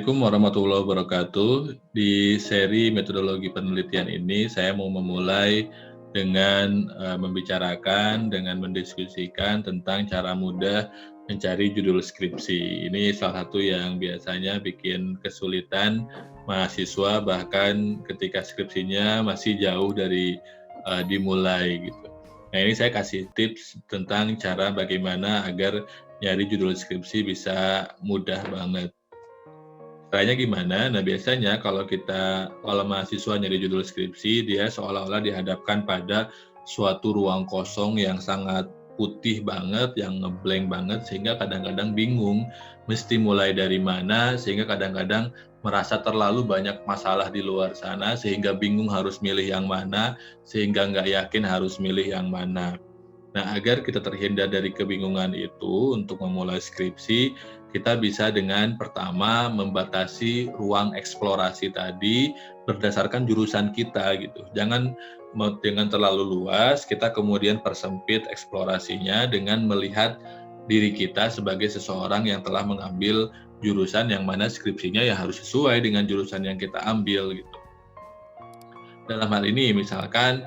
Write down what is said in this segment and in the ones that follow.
Assalamualaikum warahmatullahi wabarakatuh. Di seri metodologi penelitian ini, saya mau memulai dengan membicarakan, dengan mendiskusikan tentang cara mudah mencari judul skripsi. Ini salah satu yang biasanya bikin kesulitan mahasiswa, bahkan ketika skripsinya masih jauh dari dimulai gitu. Nah, ini saya kasih tips tentang cara bagaimana agar nyari judul skripsi bisa mudah banget. Caranya gimana? Nah, biasanya kalau mahasiswa nyari judul skripsi, dia seolah-olah dihadapkan pada suatu ruang kosong yang sangat putih banget, yang ngeblank banget, sehingga kadang-kadang bingung mesti mulai dari mana, sehingga kadang-kadang merasa terlalu banyak masalah di luar sana, sehingga bingung harus milih yang mana, sehingga nggak yakin harus milih yang mana. Nah, agar kita terhindar dari kebingungan itu untuk memulai skripsi, kita bisa dengan pertama membatasi ruang eksplorasi tadi berdasarkan jurusan kita gitu. Jangan dengan terlalu luas, kita kemudian persempit eksplorasinya dengan melihat diri kita sebagai seseorang yang telah mengambil jurusan yang mana skripsinya ya harus sesuai dengan jurusan yang kita ambil gitu. Dalam hal ini misalkan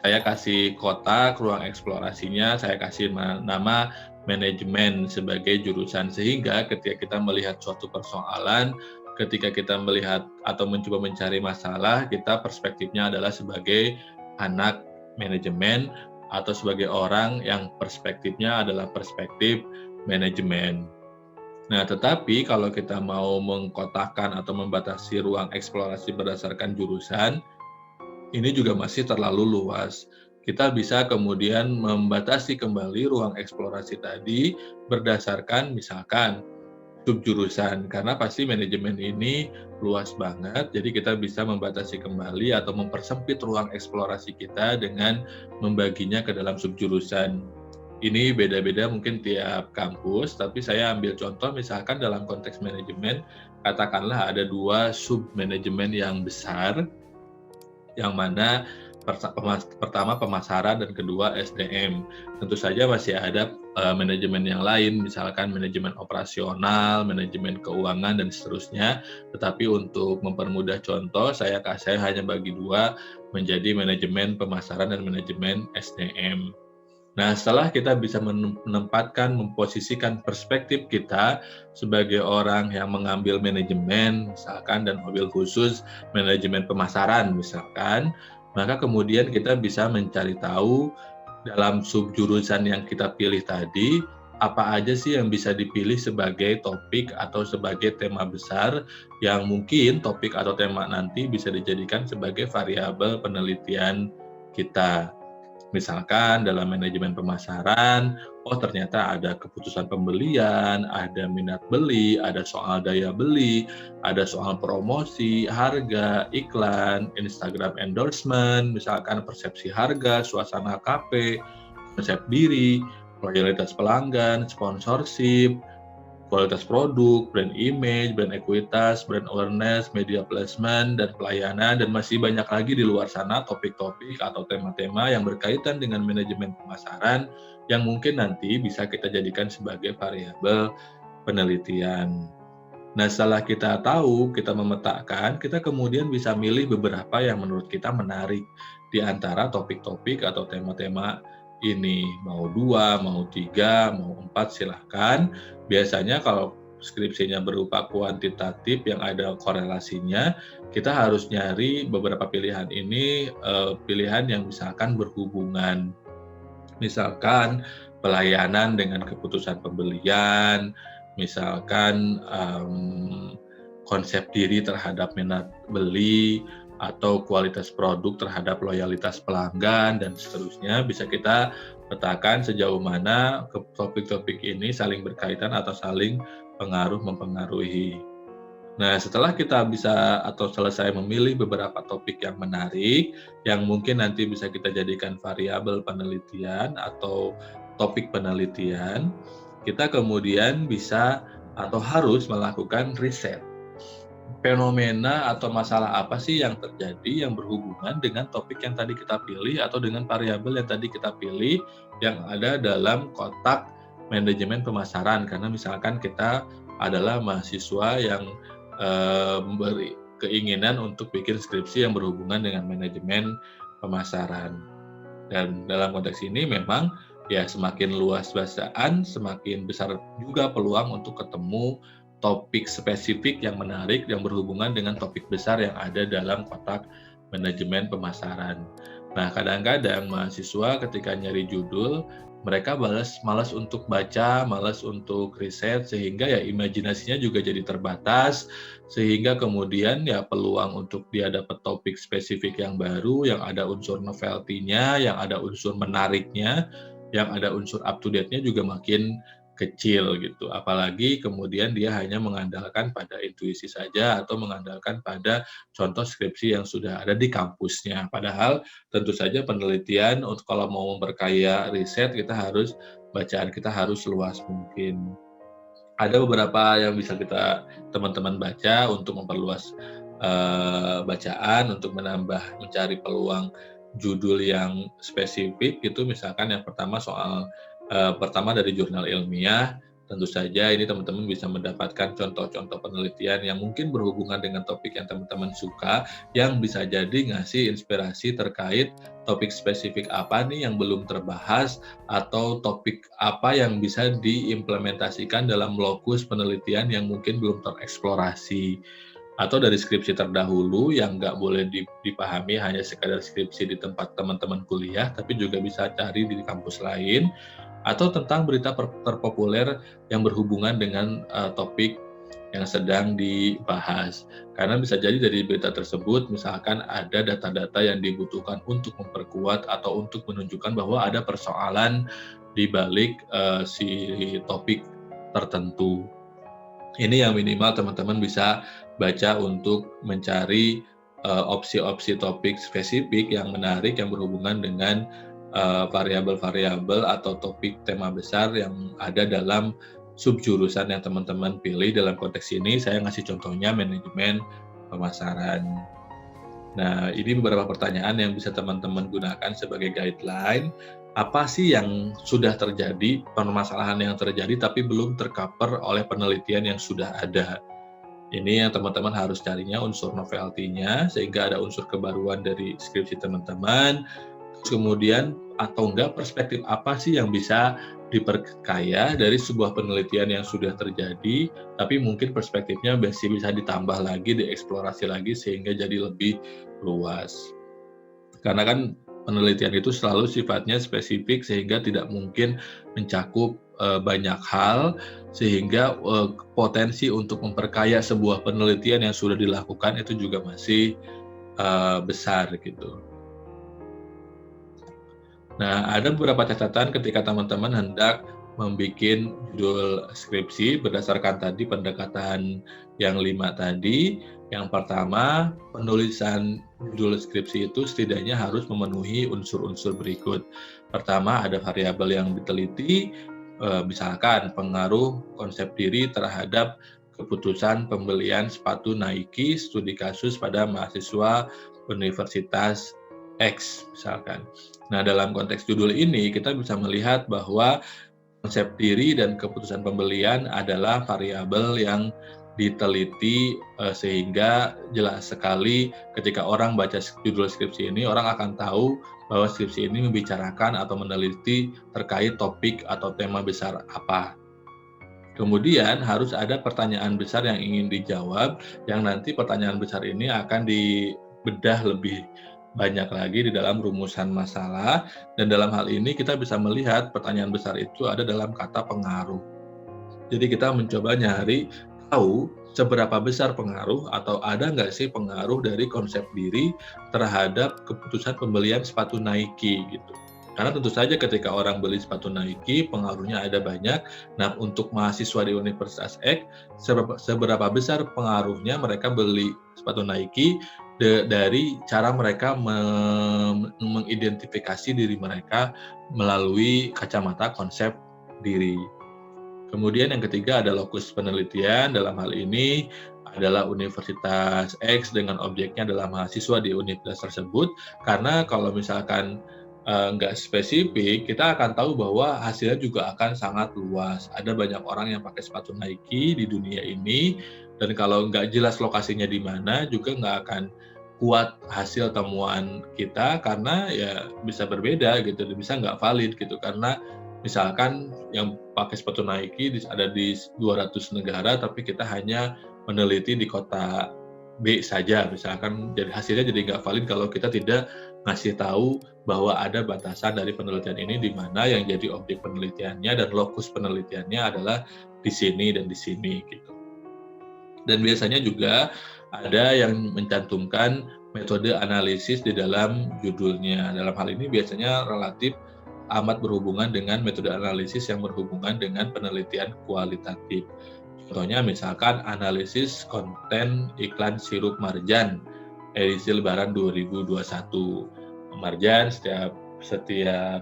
saya kasih kotak ruang eksplorasinya, saya kasih nama manajemen sebagai jurusan, sehingga ketika kita melihat suatu persoalan, ketika kita melihat atau mencoba mencari masalah, kita perspektifnya adalah sebagai anak manajemen atau sebagai orang yang perspektifnya adalah perspektif manajemen. Nah, tetapi kalau kita mau mengkotakkan atau membatasi ruang eksplorasi berdasarkan jurusan, ini juga masih terlalu luas. Kita bisa kemudian membatasi kembali ruang eksplorasi tadi berdasarkan misalkan subjurusan, karena pasti manajemen ini luas banget, jadi kita bisa membatasi kembali atau mempersempit ruang eksplorasi kita dengan membaginya ke dalam subjurusan. Ini beda-beda mungkin tiap kampus, tapi saya ambil contoh misalkan dalam konteks manajemen, katakanlah ada 2 sub-manajemen yang besar, yang mana pertama pemasaran dan kedua SDM. Tentu saja masih ada manajemen yang lain, misalkan manajemen operasional, manajemen keuangan, dan seterusnya. Tetapi untuk mempermudah contoh, saya hanya bagi 2 menjadi manajemen pemasaran dan manajemen SDM. Nah, setelah kita bisa menempatkan, memposisikan perspektif kita sebagai orang yang mengambil manajemen, misalkan, dan mobil khusus manajemen pemasaran, misalkan, maka kemudian kita bisa mencari tahu dalam subjurusan yang kita pilih tadi, apa aja sih yang bisa dipilih sebagai topik atau sebagai tema besar yang mungkin topik atau tema nanti bisa dijadikan sebagai variabel penelitian kita. Misalkan dalam manajemen pemasaran, oh ternyata ada keputusan pembelian, ada minat beli, ada soal daya beli, ada soal promosi, harga, iklan, Instagram endorsement, misalkan persepsi harga, suasana kafe, konsep diri, loyalitas pelanggan, sponsorship, kualitas produk, brand image, brand ekuitas, brand awareness, media placement, dan pelayanan, dan masih banyak lagi di luar sana topik-topik atau tema-tema yang berkaitan dengan manajemen pemasaran yang mungkin nanti bisa kita jadikan sebagai variabel penelitian. Nah, setelah kita tahu, kita memetakan, kita kemudian bisa milih beberapa yang menurut kita menarik di antara topik-topik atau tema-tema ini. Mau 2, mau 3, mau 4, silahkan. Biasanya kalau skripsinya berupa kuantitatif yang ada korelasinya, kita harus nyari beberapa pilihan ini, pilihan yang misalkan berhubungan. Misalkan pelayanan dengan keputusan pembelian, misalkan konsep diri terhadap minat beli, atau kualitas produk terhadap loyalitas pelanggan, dan seterusnya. Bisa kita petakan sejauh mana topik-topik ini saling berkaitan atau saling mempengaruhi. Nah, setelah kita bisa atau selesai memilih beberapa topik yang menarik, yang mungkin nanti bisa kita jadikan variabel penelitian atau topik penelitian, kita kemudian bisa atau harus melakukan riset. Fenomena atau masalah apa sih yang terjadi yang berhubungan dengan topik yang tadi kita pilih atau dengan variabel yang tadi kita pilih yang ada dalam kotak manajemen pemasaran, karena misalkan kita adalah mahasiswa yang memberi keinginan untuk bikin skripsi yang berhubungan dengan manajemen pemasaran. Dan dalam konteks ini memang ya semakin luas bacaan, semakin besar juga peluang untuk ketemu topik spesifik yang menarik yang berhubungan dengan topik besar yang ada dalam kotak manajemen pemasaran. Nah, kadang-kadang mahasiswa ketika nyari judul, mereka malas untuk baca, malas untuk riset, sehingga ya imajinasinya juga jadi terbatas, sehingga kemudian ya peluang untuk dia dapat topik spesifik yang baru, yang ada unsur novelty-nya, yang ada unsur menariknya, yang ada unsur up to date-nya juga makin kecil gitu. Apalagi kemudian dia hanya mengandalkan pada intuisi saja atau mengandalkan pada contoh skripsi yang sudah ada di kampusnya. Padahal tentu saja penelitian untuk kalau mau memperkaya riset bacaan kita harus luas mungkin. Ada beberapa yang bisa teman-teman baca untuk memperluas bacaan, untuk mencari peluang judul yang spesifik itu misalkan yang pertama dari jurnal ilmiah, tentu saja ini teman-teman bisa mendapatkan contoh-contoh penelitian yang mungkin berhubungan dengan topik yang teman-teman suka, yang bisa jadi ngasih inspirasi terkait topik spesifik apa nih yang belum terbahas, atau topik apa yang bisa diimplementasikan dalam lokus penelitian yang mungkin belum tereksplorasi. Atau dari skripsi terdahulu yang nggak boleh dipahami hanya sekadar skripsi di tempat teman-teman kuliah, tapi juga bisa cari di kampus lain, atau tentang berita terpopuler yang berhubungan dengan topik yang sedang dibahas. Karena bisa jadi dari berita tersebut, misalkan ada data-data yang dibutuhkan untuk memperkuat atau untuk menunjukkan bahwa ada persoalan di balik si topik tertentu. Ini yang minimal teman-teman bisa baca untuk mencari opsi-opsi topik spesifik yang menarik yang berhubungan dengan variabel-variabel atau topik tema besar yang ada dalam subjurusan yang teman-teman pilih. Dalam konteks ini saya ngasih contohnya manajemen pemasaran. Nah, ini beberapa pertanyaan yang bisa teman-teman gunakan sebagai guideline. Apa sih yang sudah terjadi, permasalahan yang terjadi tapi belum tercover oleh penelitian yang sudah ada? Ini yang teman-teman harus carinya unsur novelty-nya, sehingga ada unsur kebaruan dari skripsi teman-teman. Kemudian atau enggak perspektif apa sih yang bisa diperkaya dari sebuah penelitian yang sudah terjadi, tapi mungkin perspektifnya masih bisa ditambah lagi, dieksplorasi lagi sehingga jadi lebih luas. Karena kan penelitian itu selalu sifatnya spesifik sehingga tidak mungkin mencakup banyak hal, sehingga potensi untuk memperkaya sebuah penelitian yang sudah dilakukan itu juga masih besar gitu. Nah, ada beberapa catatan ketika teman-teman hendak membuat judul skripsi berdasarkan tadi pendekatan yang 5 tadi. Yang pertama, penulisan judul skripsi itu setidaknya harus memenuhi unsur-unsur berikut. Pertama, ada variabel yang diteliti, misalkan pengaruh konsep diri terhadap keputusan pembelian sepatu Nike studi kasus pada mahasiswa Universitas X misalkan. Nah, dalam konteks judul ini kita bisa melihat bahwa konsep diri dan keputusan pembelian adalah variabel yang diteliti sehingga jelas sekali ketika orang baca judul skripsi ini, orang akan tahu bahwa skripsi ini membicarakan atau meneliti terkait topik atau tema besar apa. Kemudian harus ada pertanyaan besar yang ingin dijawab, yang nanti pertanyaan besar ini akan dibedah lebih banyak lagi di dalam rumusan masalah, dan dalam hal ini kita bisa melihat pertanyaan besar itu ada dalam kata pengaruh. Jadi kita mencoba nyari tahu seberapa besar pengaruh atau ada nggak sih pengaruh dari konsep diri terhadap keputusan pembelian sepatu Nike gitu. Karena tentu saja ketika orang beli sepatu Nike, pengaruhnya ada banyak. Nah, untuk mahasiswa di Universitas X, seberapa besar pengaruhnya mereka beli sepatu Nike dari cara mereka mengidentifikasi diri mereka melalui kacamata konsep diri. Kemudian yang ketiga ada lokus penelitian, dalam hal ini adalah Universitas X dengan objeknya adalah mahasiswa di universitas tersebut, karena kalau misalkan nggak spesifik, kita akan tahu bahwa hasilnya juga akan sangat luas. Ada banyak orang yang pakai sepatu Nike di dunia ini, Dan kalau nggak jelas lokasinya di mana juga nggak akan kuat hasil temuan kita karena ya bisa berbeda gitu, bisa nggak valid gitu. Karena misalkan yang pakai sepatu Nike ada di 200 negara, tapi kita hanya meneliti di kota B saja misalkan, jadi hasilnya jadi nggak valid kalau kita tidak ngasih tahu bahwa ada batasan dari penelitian ini di mana yang jadi objek penelitiannya dan lokus penelitiannya adalah di sini dan di sini gitu. Dan biasanya juga ada yang mencantumkan metode analisis di dalam judulnya. Dalam hal ini biasanya relatif amat berhubungan dengan metode analisis yang berhubungan dengan penelitian kualitatif. Contohnya misalkan analisis konten iklan sirup Marjan edisi Lebaran 2021. Marjan setiap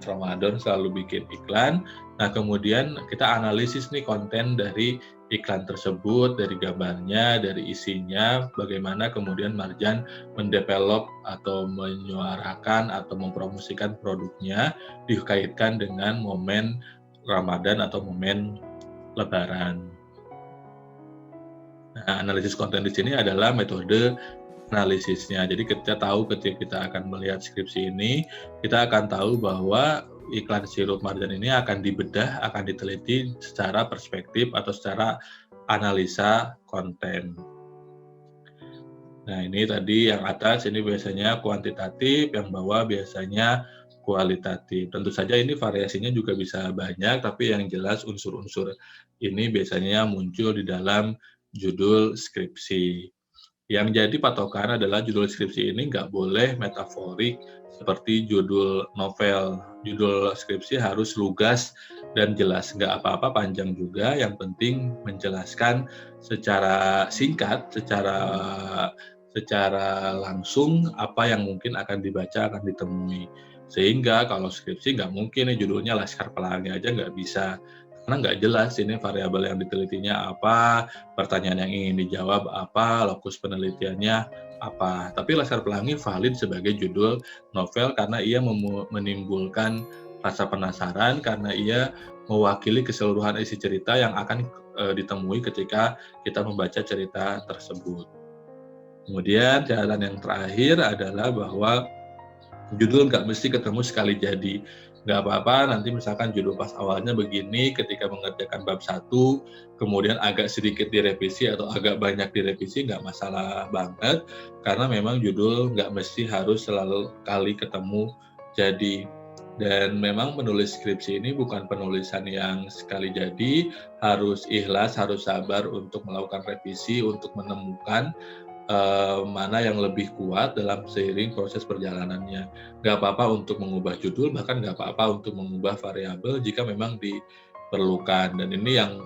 Ramadan selalu bikin iklan. Nah, kemudian kita analisis nih konten dari iklan tersebut, dari gambarnya, dari isinya, bagaimana kemudian Marjan mendevelop atau menyuarakan atau mempromosikan produknya dikaitkan dengan momen Ramadan atau momen Lebaran. Nah, analisis konten di sini adalah metode analisisnya. Jadi kita tahu ketika kita akan melihat skripsi ini, kita akan tahu bahwa iklan sirup Marjan ini akan dibedah, akan diteliti secara perspektif atau secara analisa konten. Nah, ini tadi yang atas ini biasanya kuantitatif, yang bawah biasanya kualitatif. Tentu saja ini variasinya juga bisa banyak, tapi yang jelas unsur-unsur ini biasanya muncul di dalam judul skripsi. Yang jadi patokan adalah judul skripsi ini nggak boleh metaforik seperti judul novel. Judul skripsi harus lugas dan jelas. Nggak apa-apa panjang juga, yang penting menjelaskan secara singkat, secara langsung apa yang mungkin akan dibaca, akan ditemui. Sehingga kalau skripsi nggak mungkin nih judulnya Laskar Pelangi aja nggak bisa. Karena nggak jelas ini variabel yang ditelitinya apa, pertanyaan yang ingin dijawab apa, lokus penelitiannya apa. Tapi Laskar Pelangi valid sebagai judul novel karena ia menimbulkan rasa penasaran, karena ia mewakili keseluruhan isi cerita yang akan ditemui ketika kita membaca cerita tersebut. Kemudian catatan yang terakhir adalah bahwa judul nggak mesti ketemu sekali jadi. Nggak apa-apa nanti misalkan judul pas awalnya begini, ketika mengerjakan bab 1, kemudian agak sedikit direvisi atau agak banyak direvisi, nggak masalah banget, karena memang judul nggak mesti harus selalu kali ketemu jadi. Dan memang menulis skripsi ini bukan penulisan yang sekali jadi, harus ikhlas, harus sabar untuk melakukan revisi, untuk menemukan mana yang lebih kuat dalam seiring proses perjalanannya. Nggak apa-apa untuk mengubah judul, bahkan nggak apa-apa untuk mengubah variabel jika memang diperlukan. Dan ini yang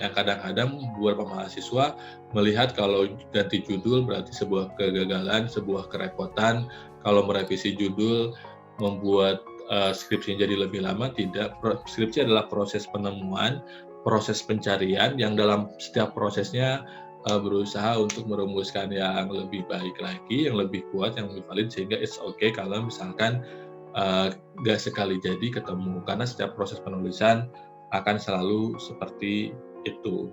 kadang-kadang beberapa mahasiswa melihat kalau ganti judul berarti sebuah kegagalan, sebuah kerepotan. Kalau merevisi judul membuat skripsinya jadi lebih lama. Tidak. Skripsi adalah proses penemuan, proses pencarian yang dalam setiap prosesnya berusaha untuk merumuskan yang lebih baik lagi, yang lebih kuat, yang lebih valid, sehingga it's okay kalau misalkan nggak sekali jadi ketemu, karena setiap proses penulisan akan selalu seperti itu.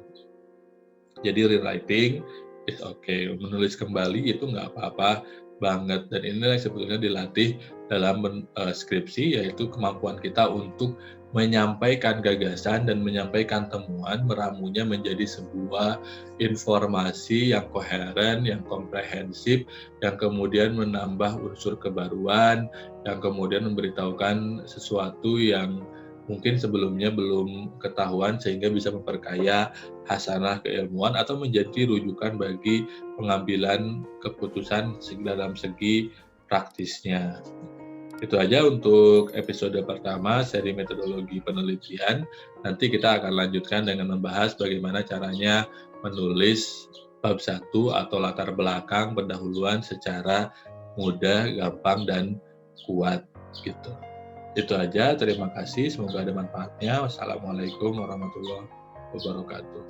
Jadi rewriting it's okay, menulis kembali itu nggak apa-apa banget, dan inilah yang sebetulnya dilatih dalam skripsi, yaitu kemampuan kita untuk menyampaikan gagasan dan menyampaikan temuan, meramunya menjadi sebuah informasi yang koheren, yang komprehensif, yang kemudian menambah unsur kebaruan, yang kemudian memberitahukan sesuatu yang mungkin sebelumnya belum ketahuan, sehingga bisa memperkaya hasanah keilmuan atau menjadi rujukan bagi pengambilan keputusan dalam segi praktisnya. Itu aja untuk episode pertama seri metodologi penelitian. Nanti kita akan lanjutkan dengan membahas bagaimana caranya menulis bab 1 atau latar belakang pendahuluan secara mudah, gampang, dan kuat gitu. Itu aja, terima kasih, semoga ada manfaatnya. Wassalamualaikum warahmatullahi wabarakatuh.